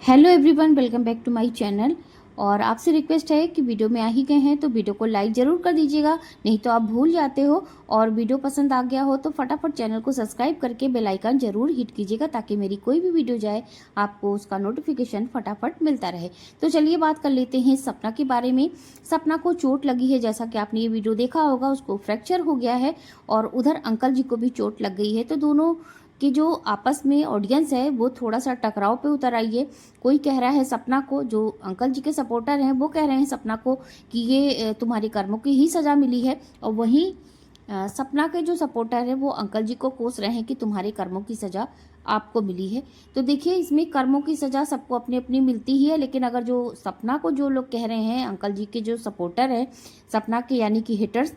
Hello everyone, welcome back to my channel. और आपसे request है कि वीडियो में आ ही गए हैं तो वीडियो को लाइक ज़रूर कर दीजिएगा, नहीं तो आप भूल जाते हो। और वीडियो पसंद आ गया हो तो फटाफट चैनल को सब्सक्राइब करके बेल आइकन ज़रूर हिट कीजिएगा, ताकि मेरी कोई भी वीडियो जाए आपको उसका नोटिफिकेशन फटाफट मिलता रहे। तो चलिए बात कर लेते हैं सपना के बारे में। सपना को चोट लगी है, जैसा कि आपने ये वीडियो देखा होगा, उसको फ्रैक्चर हो गया है और उधर अंकल जी को भी चोट लग गई है। तो दोनों कि जो आपस में ऑडियंस है वो थोड़ा सा टकराव पे उतर आई है। कोई कह रहा है सपना को, जो अंकल जी के सपोर्टर हैं वो कह रहे हैं सपना को कि ये तुम्हारे कर्मों की ही सज़ा मिली है। और वहीं सपना के जो सपोर्टर है वो अंकल जी को कोस रहे हैं कि तुम्हारे कर्मों की सज़ा आपको मिली है। तो देखिए, इसमें कर्मों की सज़ा सबको अपनी अपनी मिलती ही है, लेकिन अगर जो सपना को जो लोग कह रहे हैं, अंकल जी के जो सपोर्टर हैं सपना के, यानी कि हिटर्स,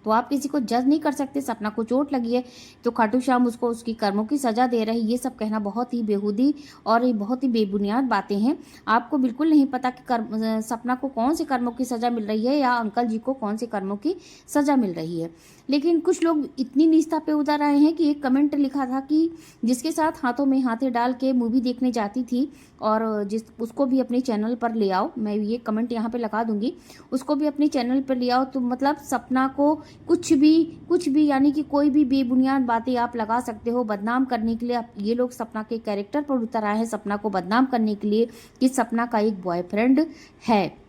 तो आप किसी को जज नहीं कर सकते। सपना को चोट लगी है तो खाटू श्याम उसको उसकी कर्मों की सज़ा दे रही है, ये सब कहना बहुत ही बेहूदी और ये बहुत ही बेबुनियाद बातें हैं। आपको बिल्कुल नहीं पता कि सपना को कौन से कर्मों की सज़ा मिल रही है या अंकल जी को कौन से कर्मों की सज़ा मिल रही है। लेकिन कुछ लोग इतनी नीचता पे उतर आए हैं कि एक कमेंट लिखा था कि जिसके साथ हाथों में हाथे डाल के मूवी देखने जाती थी और जिस उसको भी अपने चैनल पर ले आओ, मैं ये कमेंट यहाँ पे लगा दूंगी, उसको भी अपने चैनल पर ले आओ। तो मतलब सपना को कुछ भी यानी कि कोई भी बेबुनियाद बातें आप लगा सकते हो बदनाम करने के लिए। ये लोग सपना के कैरेक्टर पर उतर आए हैं, सपना को बदनाम करने के लिए कि सपना का एक बॉयफ्रेंड है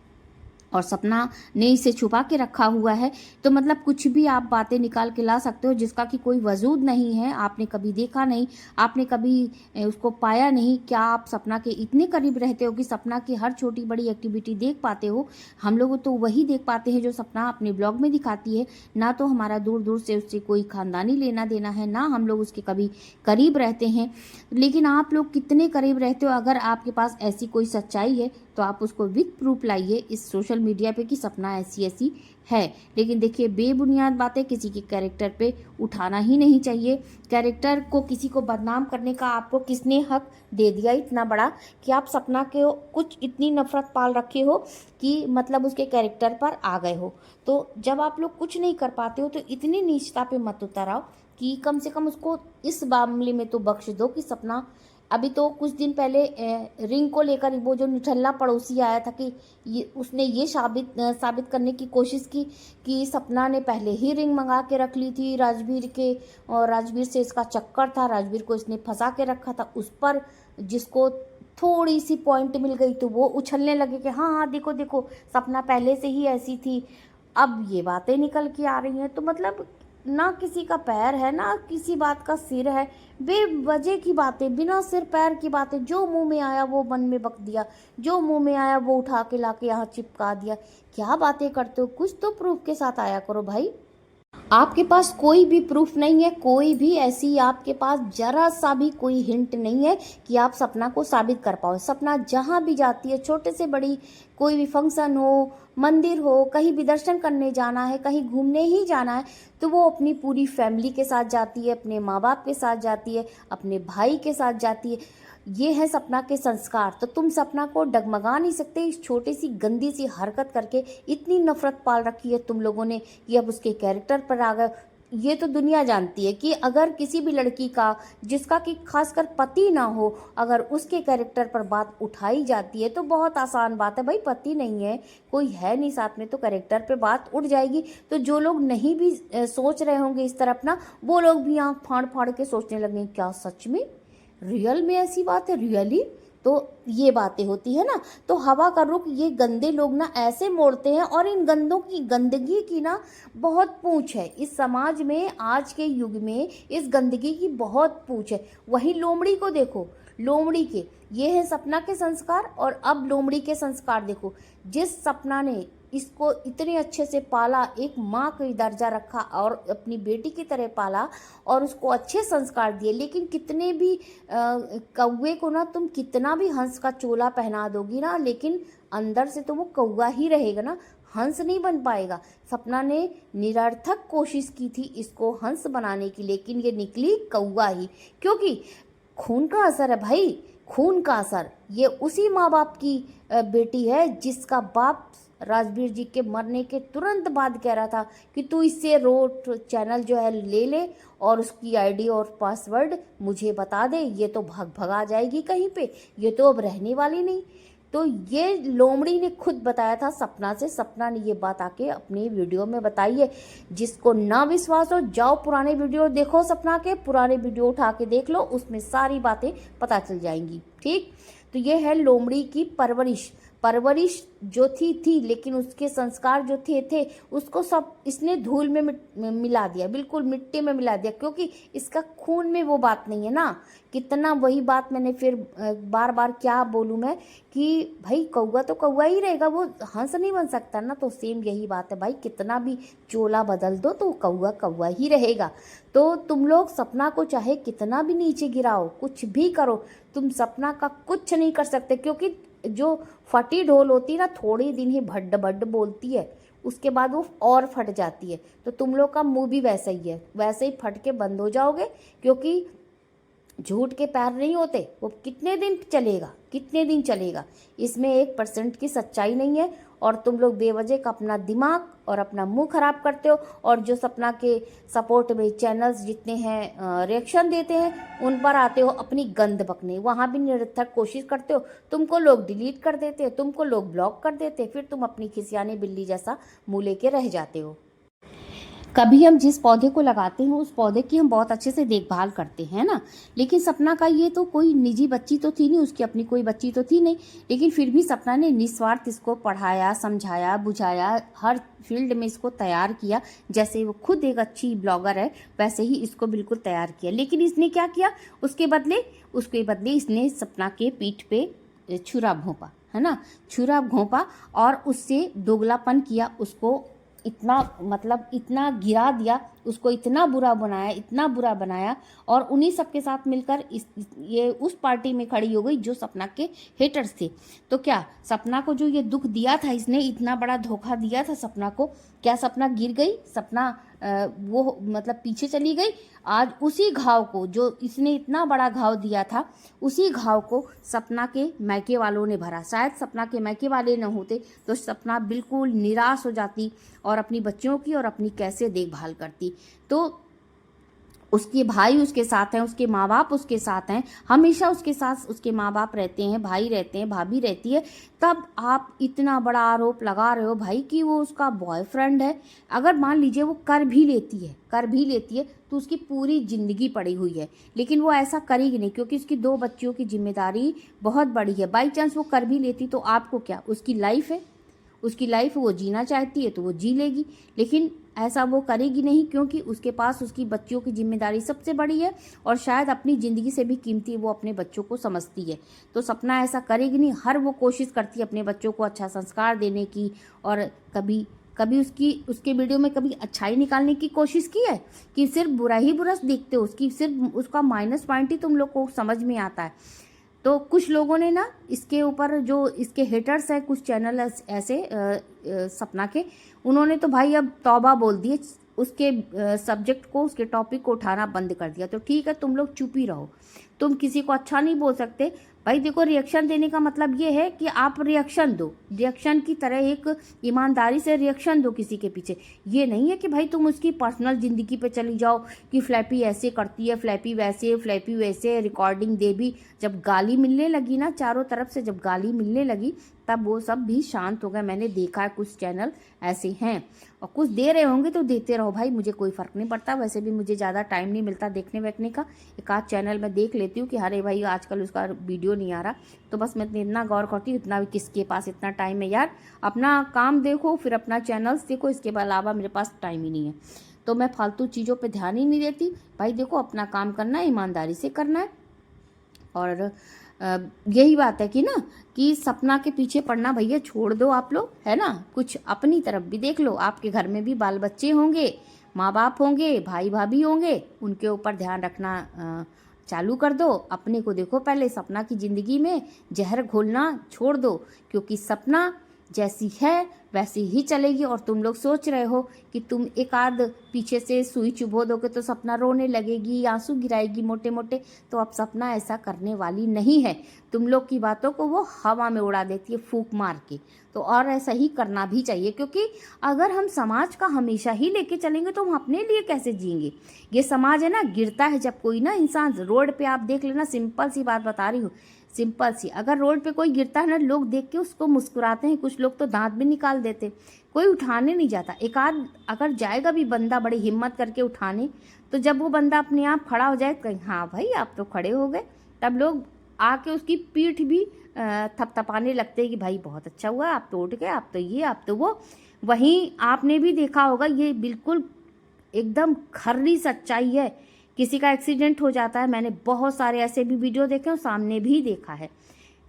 और सपना ने इसे छुपा के रखा हुआ है। तो मतलब कुछ भी आप बातें निकाल के ला सकते हो जिसका कि कोई वजूद नहीं है, आपने कभी देखा नहीं, आपने कभी उसको पाया नहीं। क्या आप सपना के इतने करीब रहते हो कि सपना की हर छोटी बड़ी एक्टिविटी देख पाते हो? हम लोग तो वही देख पाते हैं जो सपना अपने ब्लॉग में दिखाती है। ना तो हमारा दूर दूर से उससे कोई खानदानी लेना देना है, ना हम लोग उसके कभी करीब रहते हैं। लेकिन आप लोग कितने करीब रहते हो? अगर आपके पास ऐसी कोई सच्चाई है तो आप उसको विद प्रूफ लाइए इस सोशल मीडिया पे कि सपना ऐसी ऐसी है। लेकिन देखिए, बेबुनियाद बातें किसी के कैरेक्टर पे उठाना ही नहीं चाहिए। कैरेक्टर को किसी को बदनाम करने का आपको किसने हक दे दिया इतना बड़ा कि आप सपना के कुछ इतनी नफरत पाल रखे हो कि मतलब उसके कैरेक्टर पर आ गए हो। तो जब आप लोग कुछ नहीं कर पाते हो तो इतनी नीचता पे मत उतर आओ कि कम से कम उसको इस मामले में तो बख्श दो कि सपना। अभी तो कुछ दिन पहले रिंग को लेकर वो जो निठल्ला पड़ोसी आया था कि ये उसने ये साबित करने की कोशिश की कि सपना ने पहले ही रिंग मंगा के रख ली थी राजवीर के, और राजवीर से इसका चक्कर था, राजवीर को इसने फंसा के रखा था। उस पर जिसको थोड़ी सी पॉइंट मिल गई तो वो उछलने लगे कि हाँ हाँ देखो देखो, सपना पहले से ही ऐसी थी। अब ये बातें निकल के आ रही हैं। तो मतलब ना किसी का पैर है ना किसी बात का सिर है। बेवजह की बातें, बिना सिर पैर की बातें, जो मुंह में आया वो मन में बक दिया, जो मुंह में आया वो उठा के लाके यहाँ चिपका दिया। क्या बातें करते हो? कुछ तो प्रूफ के साथ आया करो भाई। आपके पास कोई भी प्रूफ नहीं है, कोई भी ऐसी आपके पास जरा सा भी कोई हिंट नहीं है कि आप सपना को साबित कर पाओ। सपना जहाँ भी जाती है, छोटे से बड़ी कोई भी फंक्शन हो, मंदिर हो, कहीं भी दर्शन करने जाना है, कहीं घूमने ही जाना है, तो वो अपनी पूरी फैमिली के साथ जाती है, अपने माँ बाप के साथ जाती है, अपने भाई के साथ जाती है। ये है सपना के संस्कार। तो तुम सपना को डगमगा नहीं सकते इस छोटी सी गंदी सी हरकत करके। इतनी नफरत पाल रखी है तुम लोगों ने कि अब उसके कैरेक्टर पर आ गए। ये तो दुनिया जानती है कि अगर किसी भी लड़की का, जिसका कि खासकर पति ना हो, अगर उसके कैरेक्टर पर बात उठाई जाती है तो बहुत आसान बात है भाई, पति नहीं है, कोई है नहीं साथ में, तो कैरेक्टर पे बात उठ जाएगी। तो जो लोग नहीं भी सोच रहे होंगे इस तरफ ना, वो लोग भी आँख फाड़ फाड़ के सोचने लगे क्या सच में, रियल में ऐसी बात है, रियली? तो ये बातें होती है ना। तो हवा का रुख ये गंदे लोग ना ऐसे मोड़ते हैं, और इन गंदों की गंदगी की ना बहुत पूंछ है इस समाज में। आज के युग में इस गंदगी की बहुत पूंछ है। वही लोमड़ी को देखो, लोमड़ी के ये है सपना के संस्कार, और अब लोमड़ी के संस्कार देखो। जिस सपना ने इसको इतने अच्छे से पाला, एक माँ का दर्जा रखा और अपनी बेटी की तरह पाला और उसको अच्छे संस्कार दिए, लेकिन कितने भी कौवे को ना तुम कितना भी हंस का चोला पहना दोगी ना, लेकिन अंदर से तो वो कौवा ही रहेगा ना, हंस नहीं बन पाएगा। सपना ने निरर्थक कोशिश की थी इसको हंस बनाने की, लेकिन ये निकली कौवा ही, क्योंकि खून का असर है भाई, खून का असर। ये उसी माँ बाप की बेटी है जिसका बाप राजवीर जी के मरने के तुरंत बाद कह रहा था कि तू इससे रोट चैनल जो है ले ले और उसकी आईडी और पासवर्ड मुझे बता दे, ये तो भगा जाएगी कहीं पे, ये तो अब रहने वाली नहीं। तो ये लोमड़ी ने खुद बताया था सपना से, सपना ने ये बात आके अपनी वीडियो में बताई है। जिसको ना विश्वास हो जाओ पुराने वीडियो देखो, सपना के पुराने वीडियो उठा के देख लो, उसमें सारी बातें पता चल जाएंगी। ठीक, तो ये है लोमड़ी की परवरिश जो थी, लेकिन उसके संस्कार जो थे उसको सब इसने धूल में मिला दिया, बिल्कुल मिट्टी में मिला दिया, क्योंकि इसका खून में वो बात नहीं है ना। कितना वही बात मैंने फिर बार बार क्या बोलूँ मैं कि भाई कौवा तो कौवा ही रहेगा, वो हंस नहीं बन सकता ना। तो सेम यही बात है भाई, कितना भी चोला बदल दो तो कौवा कौवा ही रहेगा। तो तुम लोग सपना को चाहे कितना भी नीचे गिराओ, कुछ भी करो, तुम सपना का कुछ नहीं कर सकते, क्योंकि जो फटी ढोल होती है ना, थोड़े दिन ही भड्ड भड्ड बोलती है, उसके बाद वो और फट जाती है। तो तुम लोग का मुंह भी वैसा ही है, वैसे ही फट के बंद हो जाओगे, क्योंकि झूठ के पैर नहीं होते। वो कितने दिन चलेगा, इसमें 1% की सच्चाई नहीं है। और तुम लोग बेवजह का अपना दिमाग और अपना मुंह खराब करते हो। और जो सपना के सपोर्ट में चैनल्स जितने हैं रिएक्शन देते हैं, उन पर आते हो अपनी गंद बकने, वहाँ भी निरर्थक कोशिश करते हो। तुमको लोग डिलीट कर देते हैं, तुमको लोग ब्लॉक कर देते हैं, फिर तुम अपनी खिसियानी बिल्ली जैसा मुँह लेके रह जाते हो। कभी हम जिस पौधे को लगाते हैं उस पौधे की हम बहुत अच्छे से देखभाल करते हैं ना। लेकिन सपना का ये तो कोई निजी बच्ची तो थी नहीं, उसकी अपनी कोई बच्ची तो थी नहीं, लेकिन फिर भी सपना ने निस्वार्थ इसको पढ़ाया, समझाया, बुझाया, हर फील्ड में इसको तैयार किया। जैसे वो खुद एक अच्छी ब्लॉगर है वैसे ही इसको बिल्कुल तैयार किया। लेकिन इसने क्या किया, उसके बदले इसने सपना के पीठ पे छुरा भोंपा, है ना, छुरा भोंपा और उससे दोगलापन किया, उसको इतना गिरा दिया, उसको इतना बुरा बनाया और उन्हीं सबके साथ मिलकर ये उस पार्टी में खड़ी हो गई जो सपना के हेटर्स थे। तो क्या सपना को जो ये दुख दिया था, इसने इतना बड़ा धोखा दिया था सपना को, क्या सपना गिर गई? सपना पीछे चली गई? आज उसी घाव को, जो इसने इतना बड़ा घाव दिया था, उसी घाव को सपना के मैके वालों ने भरा। शायद सपना के मैके वाले न होते तो सपना बिल्कुल निराश हो जाती और अपनी बच्चियों की और अपनी कैसे देखभाल करती। तो उसके भाई उसके साथ हैं, उसके माँ बाप उसके साथ हैं, हमेशा उसके साथ उसके माँ बाप रहते हैं, भाई रहते हैं, भाभी रहती है, तब आप इतना बड़ा आरोप लगा रहे हो भाई कि वो उसका बॉयफ्रेंड है। अगर मान लीजिए वो कर भी लेती है तो उसकी पूरी ज़िंदगी पड़ी हुई है, लेकिन वो ऐसा करेगी नहीं, क्योंकि उसकी 2 बच्चियों की जिम्मेदारी बहुत बड़ी है। बाई चांस वो कर भी लेती तो आपको क्या, उसकी लाइफ वो जीना चाहती है तो वो जी लेगी, लेकिन ऐसा वो करेगी नहीं, क्योंकि उसके पास उसकी बच्चियों की जिम्मेदारी सबसे बड़ी है और शायद अपनी ज़िंदगी से भी कीमती वो अपने बच्चों को समझती है। तो सपना ऐसा करेगी नहीं, हर वो कोशिश करती है अपने बच्चों को अच्छा संस्कार देने की, और कभी उसके वीडियो में कभी अच्छाई निकालने की कोशिश की है कि सिर्फ बुरा ही बुरा देखते हो, सिर्फ उसका माइनस पॉइंट ही तुम लोग को समझ में आता है। तो कुछ लोगों ने ना इसके ऊपर, जो इसके हेटर्स हैं, कुछ चैनल ऐसे सपना के, उन्होंने तो भाई अब तौबा बोल दी, उसके सब्जेक्ट को, उसके टॉपिक को उठाना बंद कर दिया। तो ठीक है, तुम लोग चुप ही रहो, तुम किसी को अच्छा नहीं बोल सकते भाई। देखो, रिएक्शन देने का मतलब ये है कि आप रिएक्शन दो, रिएक्शन की तरह एक ईमानदारी से रिएक्शन दो किसी के पीछे। ये नहीं है कि भाई तुम उसकी पर्सनल ज़िंदगी पे चली जाओ कि फ्लैपी ऐसे करती है, फ्लैपी वैसे, रिकॉर्डिंग दे भी। जब गाली मिलने लगी ना, चारों तरफ से जब गाली मिलने लगी, तब वो सब भी शांत हो गए। मैंने देखा है कुछ चैनल ऐसे हैं, और कुछ दे रहे होंगे तो देते रहो भाई, मुझे कोई फ़र्क नहीं पड़ता। वैसे भी मुझे ज़्यादा टाइम नहीं मिलता देखने वेखने का, एक आध चैनल मैं देख लेती हूँ कि अरे भाई आजकल उसका वीडियो नहीं आ रहा, तो बस मैं इतना गौर करती हूँ, इतना भी किसके पास इतना टाइम है यार। अपना काम देखो, फिर अपना चैनल्स देखो, इसके अलावा मेरे पास टाइम ही नहीं है। तो मैं फालतू चीज़ों पर ध्यान ही नहीं देती भाई। देखो, अपना काम करना है, ईमानदारी से करना है। और यही बात है कि ना, कि सपना के पीछे पड़ना भैया छोड़ दो आप लोग, है ना। कुछ अपनी तरफ भी देख लो, आपके घर में भी बाल बच्चे होंगे, माँ बाप होंगे, भाई भाभी होंगे, उनके ऊपर ध्यान रखना चालू कर दो। अपने को देखो पहले, सपना की ज़िंदगी में जहर घोलना छोड़ दो, क्योंकि सपना जैसी है वैसी ही चलेगी। और तुम लोग सोच रहे हो कि तुम एक आध पीछे से सुई चुभो दोगे तो सपना रोने लगेगी, आंसू गिराएगी मोटे मोटे, तो अब सपना ऐसा करने वाली नहीं है। तुम लोग की बातों को वो हवा में उड़ा देती है फूंक मार के। तो और ऐसा ही करना भी चाहिए, क्योंकि अगर हम समाज का हमेशा ही लेके चलेंगे तो हम अपने लिए कैसे जिएंगे। ये समाज है ना, गिरता है जब कोई ना इंसान रोड पे, आप देख लेना, सिंपल सी बात बता रही हूँ, सिंपल सी, अगर रोड पे कोई गिरता है ना, लोग देख के उसको मुस्कुराते हैं, कुछ लोग तो दांत भी निकाल देते, कोई उठाने नहीं जाता। एक आध अगर जाएगा भी बंदा बड़ी हिम्मत करके उठाने, तो जब वो बंदा अपने आप खड़ा हो जाए, कहीं हाँ भाई आप तो खड़े हो गए, तब लोग आके उसकी पीठ भी थपथपाने लगते हैं कि भाई बहुत अच्छा हुआ, आप तो उठ गए, आप तो ये, आप तो वो। वहीं आपने भी देखा होगा, ये बिल्कुल एकदम खर्री सच्चाई है, किसी का एक्सीडेंट हो जाता है, मैंने बहुत सारे ऐसे भी वीडियो देखे और सामने भी देखा है,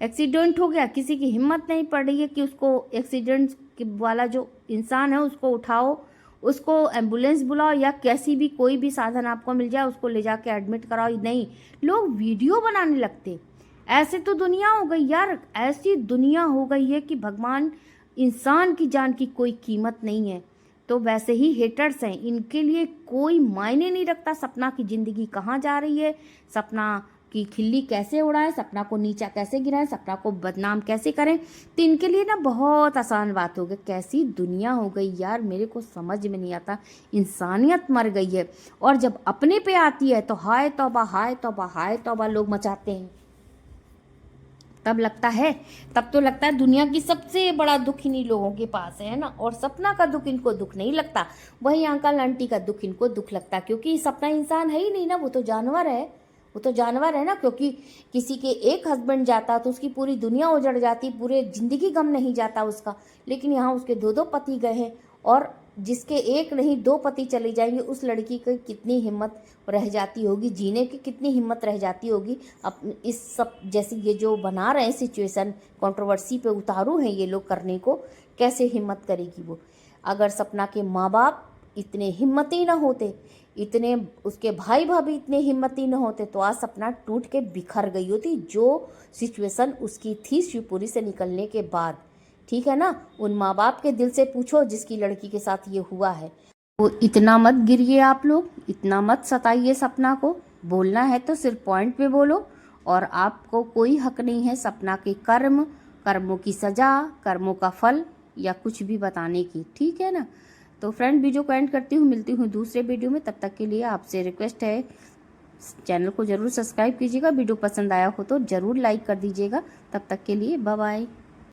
एक्सीडेंट हो गया, किसी की हिम्मत नहीं पड़ रही है कि उसको एक्सीडेंट वाला जो इंसान है उसको उठाओ, उसको एम्बुलेंस बुलाओ, या कैसी भी कोई भी साधन आपको मिल जाए उसको ले जाके एडमिट कराओ, नहीं, लोग वीडियो बनाने लगते। ऐसे तो दुनिया हो गई यार, ऐसी दुनिया हो गई है कि भगवान, इंसान की जान की कोई कीमत नहीं है। तो वैसे ही हेटर्स हैं, इनके लिए कोई मायने नहीं रखता सपना की ज़िंदगी कहाँ जा रही है, सपना की खिल्ली कैसे उड़ाएं, सपना को नीचा कैसे गिराएं, सपना को बदनाम कैसे करें। तो इनके लिए ना बहुत आसान बात हो गई। कैसी दुनिया हो गई यार, मेरे को समझ में नहीं आता, इंसानियत मर गई है। और जब अपने पे आती है तो हाय तौबा, हाय तौबा, हाय तौबा लोग मचाते हैं। तब लगता है, तब तो लगता है दुनिया की सबसे बड़ा दुख इन्हीं लोगों के पास है ना। और सपना का दुख इनको दुख नहीं लगता, वही अंकल आंटी का दुख इनको दुख लगता, क्योंकि सपना इंसान है ही नहीं ना, वो तो जानवर है, वो तो जानवर है ना। क्योंकि किसी के एक हस्बैंड जाता तो उसकी पूरी दुनिया उजड़ जाती, पूरे जिंदगी गम नहीं जाता उसका, लेकिन यहाँ उसके दो दो पति गए हैं, और जिसके एक नहीं दो पति चले जाएंगे, उस लड़की की कितनी हिम्मत रह जाती होगी, जीने की कितनी हिम्मत रह जाती होगी। अब इस सब जैसे ये जो बना रहे हैं सिचुएशन, कंट्रोवर्सी पे उतारू हैं ये लोग करने को, कैसे हिम्मत करेगी वो। अगर सपना के माँ बाप इतने हिम्मती ना होते, इतने उसके भाई भाभी इतने हिम्मती न होते, तो आज सपना टूट के बिखर गई होती, जो सिचुएशन उसकी थी शिवपुरी से निकलने के बाद। ठीक है ना, उन माँ बाप के दिल से पूछो जिसकी लड़की के साथ ये हुआ है। तो इतना मत गिरिए आप लोग, इतना मत सताइए सपना को, बोलना है तो सिर्फ पॉइंट पे बोलो। और आपको कोई हक नहीं है सपना के कर्म, कर्मों की सजा, कर्मों का फल या कुछ भी बताने की। ठीक है ना। तो फ्रेंड, वीडियो को एंड करती हूँ, मिलती हूँ दूसरे वीडियो में। तब तक के लिए आपसे रिक्वेस्ट है, चैनल को जरूर सब्सक्राइब कीजिएगा, वीडियो पसंद आया हो तो जरूर लाइक कर दीजिएगा। तब तक के लिए बाय बाय।